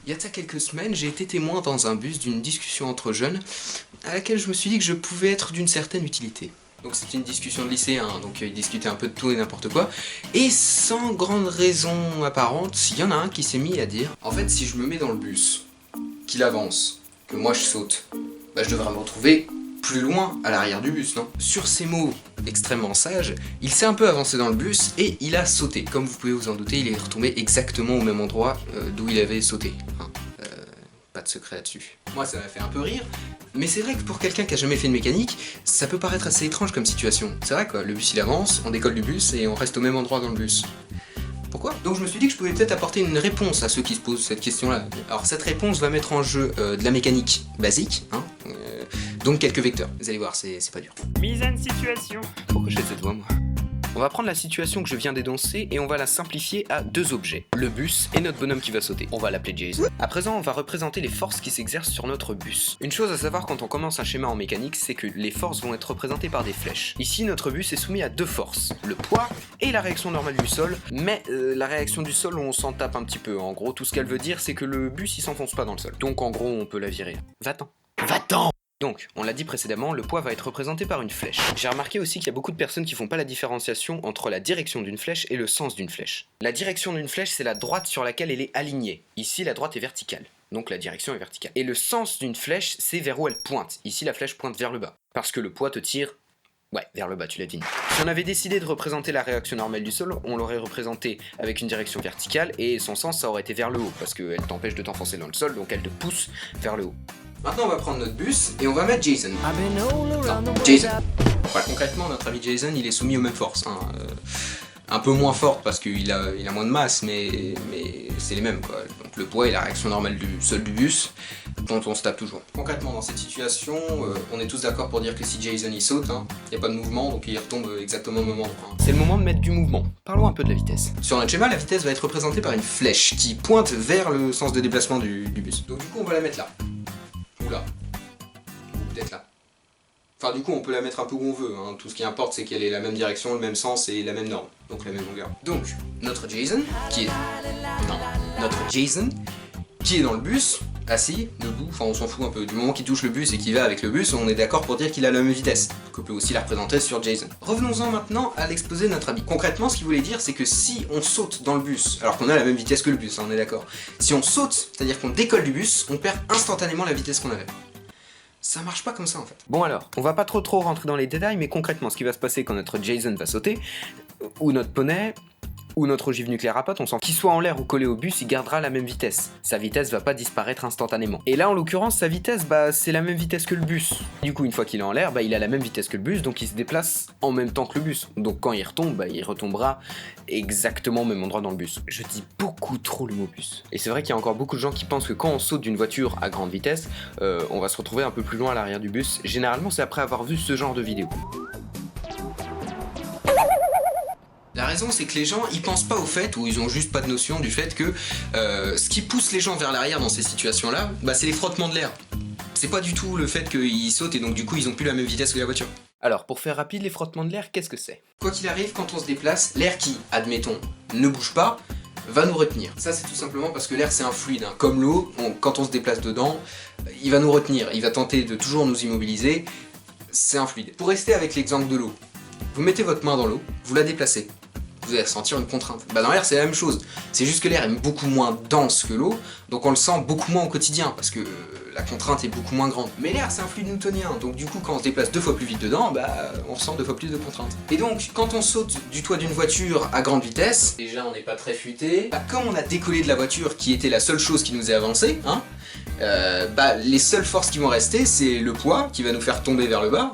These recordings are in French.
Il y a de ça quelques semaines, j'ai été témoin dans un bus d'une discussion entre jeunes à laquelle je me suis dit que je pouvais être d'une certaine utilité. Donc c'était une discussion de lycéens, donc ils discutaient un peu de tout et n'importe quoi, et sans grande raison apparente, il y en a un qui s'est mis à dire « En fait, si je me mets dans le bus, qu'il avance, que moi je saute, bah je devrais me retrouver plus loin à l'arrière du bus, non ?» Sur ces mots extrêmement sages, il s'est un peu avancé dans le bus et il a sauté. Comme vous pouvez vous en douter, il est retombé exactement au même endroit d'où il avait sauté. Hein, pas de secret là-dessus. Moi ça m'a fait un peu rire, mais c'est vrai que pour quelqu'un qui a jamais fait de mécanique, ça peut paraître assez étrange comme situation. C'est vrai quoi, le bus il avance, on décolle du bus et on reste au même endroit dans le bus. Pourquoi? Donc je me suis dit que je pouvais peut-être apporter une réponse à ceux qui se posent cette question-là. Alors cette réponse va mettre en jeu de la mécanique basique, hein, donc quelques vecteurs. Vous allez voir, c'est pas dur. Mise en situation. Pourquoi j'ai cette voix moi? On va prendre la situation que je viens d'énoncer et on va la simplifier à deux objets. Le bus et notre bonhomme qui va sauter. On va l'appeler Jason. À présent, on va représenter les forces qui s'exercent sur notre bus. Une chose à savoir quand on commence un schéma en mécanique, c'est que les forces vont être représentées par des flèches. Ici, notre bus est soumis à deux forces, le poids et la réaction normale du sol, mais la réaction du sol, on s'en tape un petit peu. En gros, tout ce qu'elle veut dire, c'est que le bus, il s'enfonce pas dans le sol. Donc en gros, on peut la virer. Va-t'en. Va-t'en! Donc, on l'a dit précédemment, le poids va être représenté par une flèche. J'ai remarqué aussi qu'il y a beaucoup de personnes qui font pas la différenciation entre la direction d'une flèche et le sens d'une flèche. La direction d'une flèche, c'est la droite sur laquelle elle est alignée. Ici, la droite est verticale, donc la direction est verticale. Et le sens d'une flèche, c'est vers où elle pointe. Ici, la flèche pointe vers le bas, parce que le poids te tire... ouais, vers le bas, tu l'as deviné. Si on avait décidé de représenter la réaction normale du sol, on l'aurait représenté avec une direction verticale, et son sens, ça aurait été vers le haut, parce qu'elle t'empêche de t'enfoncer dans le sol, donc elle te pousse vers le haut. Maintenant on va prendre notre bus et on va mettre Jason. Non, Jason. Voilà, concrètement notre ami Jason il est soumis aux mêmes forces. Hein. Un peu moins forte parce qu'il a moins de masse mais c'est les mêmes quoi. Donc le poids et la réaction normale du sol du bus dont on se tape toujours. Concrètement dans cette situation, on est tous d'accord pour dire que si Jason il saute, il n'y a pas de mouvement donc il retombe exactement au même endroit. C'est le moment de mettre du mouvement. Parlons un peu de la vitesse. Sur notre schéma, la vitesse va être représentée par une flèche qui pointe vers le sens de déplacement du bus. Donc du coup on va la mettre là. Ou là, ou peut-être là. Enfin du coup on peut la mettre un peu où on veut, hein. Tout ce qui importe c'est qu'elle ait la même direction, le même sens et la même norme, donc la même longueur. Donc notre Jason qui est... non, notre Jason qui est dans le bus, assis, debout, enfin on s'en fout un peu, du moment qu'il touche le bus et qu'il va avec le bus, on est d'accord pour dire qu'il a la même vitesse, qu'on peut aussi la représenter sur Jason. Revenons-en maintenant à l'exposé de notre ami. Concrètement ce qu'il voulait dire c'est que si on saute dans le bus, alors qu'on a la même vitesse que le bus, hein, on est d'accord, si on saute, c'est-à-dire qu'on décolle du bus, on perd instantanément la vitesse qu'on avait. Ça marche pas comme ça en fait. Bon alors, on va pas trop rentrer dans les détails, mais concrètement ce qui va se passer quand notre Jason va sauter, ou notre poney, ou notre ogive nucléaire à pote, on sent qu'il soit en l'air ou collé au bus, il gardera la même vitesse. Sa vitesse va pas disparaître instantanément. Et là en l'occurrence sa vitesse, c'est la même vitesse que le bus. Du coup une fois qu'il est en l'air, il a la même vitesse que le bus, donc il se déplace en même temps que le bus. Donc quand il retombe, il retombera exactement au même endroit dans le bus. Je dis beaucoup trop le mot bus. Et c'est vrai qu'il y a encore beaucoup de gens qui pensent que quand on saute d'une voiture à grande vitesse, on va se retrouver un peu plus loin à l'arrière du bus. Généralement c'est après avoir vu ce genre de vidéo. La raison c'est que les gens ils pensent pas au fait, ou ils ont juste pas de notion du fait que ce qui pousse les gens vers l'arrière dans ces situations là, c'est les frottements de l'air. C'est pas du tout le fait qu'ils sautent et donc du coup ils ont plus la même vitesse que la voiture. Alors pour faire rapide, les frottements de l'air, qu'est-ce que c'est? Quoi qu'il arrive, quand on se déplace, l'air qui, admettons, ne bouge pas, va nous retenir. Ça c'est tout simplement parce que l'air c'est un fluide, hein. Comme l'eau, quand on se déplace dedans, il va nous retenir, il va tenter de toujours nous immobiliser, c'est un fluide. Pour rester avec l'exemple de l'eau, vous mettez votre main dans l'eau, vous la déplacez. Vous allez ressentir une contrainte. Dans l'air c'est la même chose, c'est juste que l'air est beaucoup moins dense que l'eau, donc on le sent beaucoup moins au quotidien, parce que la contrainte est beaucoup moins grande. Mais l'air c'est un fluide newtonien, donc du coup quand on se déplace 2 fois plus vite dedans, on ressent 2 fois plus de contrainte. Et donc quand on saute du toit d'une voiture à grande vitesse, déjà on n'est pas très futé, comme on a décollé de la voiture qui était la seule chose qui nous est avancée, les seules forces qui vont rester c'est le poids qui va nous faire tomber vers le bas,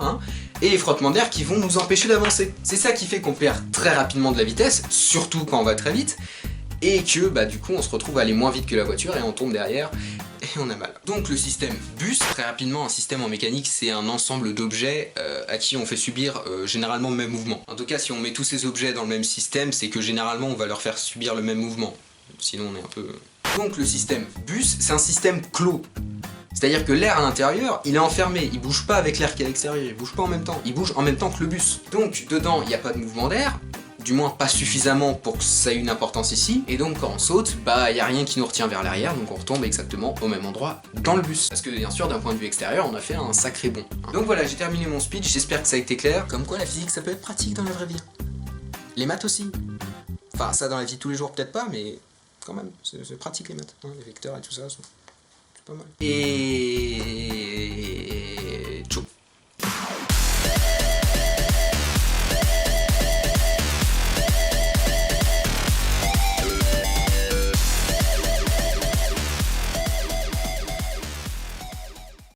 et les frottements d'air qui vont nous empêcher d'avancer. C'est ça qui fait qu'on perd très rapidement de la vitesse, surtout quand on va très vite, et que du coup on se retrouve à aller moins vite que la voiture et on tombe derrière et on a mal. Donc le système bus, très rapidement, un système en mécanique c'est un ensemble d'objets à qui on fait subir généralement le même mouvement. En tout cas si on met tous ces objets dans le même système, c'est que généralement on va leur faire subir le même mouvement. Sinon on est un peu... Donc le système bus, c'est un système clos. C'est-à-dire que l'air à l'intérieur, il est enfermé, il bouge pas avec l'air qui est à l'extérieur, il bouge pas en même temps, il bouge en même temps que le bus. Donc dedans, il n'y a pas de mouvement d'air, du moins pas suffisamment pour que ça ait une importance ici, et donc quand on saute, bah y a rien qui nous retient vers l'arrière, donc on retombe exactement au même endroit dans le bus. Parce que bien sûr, d'un point de vue extérieur, on a fait un sacré bond. Donc voilà, j'ai terminé mon speech, j'espère que ça a été clair. Comme quoi la physique, ça peut être pratique dans la vraie vie. Les maths aussi. Enfin, ça dans la vie de tous les jours, peut-être pas, mais quand même, c'est pratique les maths. Hein, les vecteurs et tout ça, c'est pas mal. Et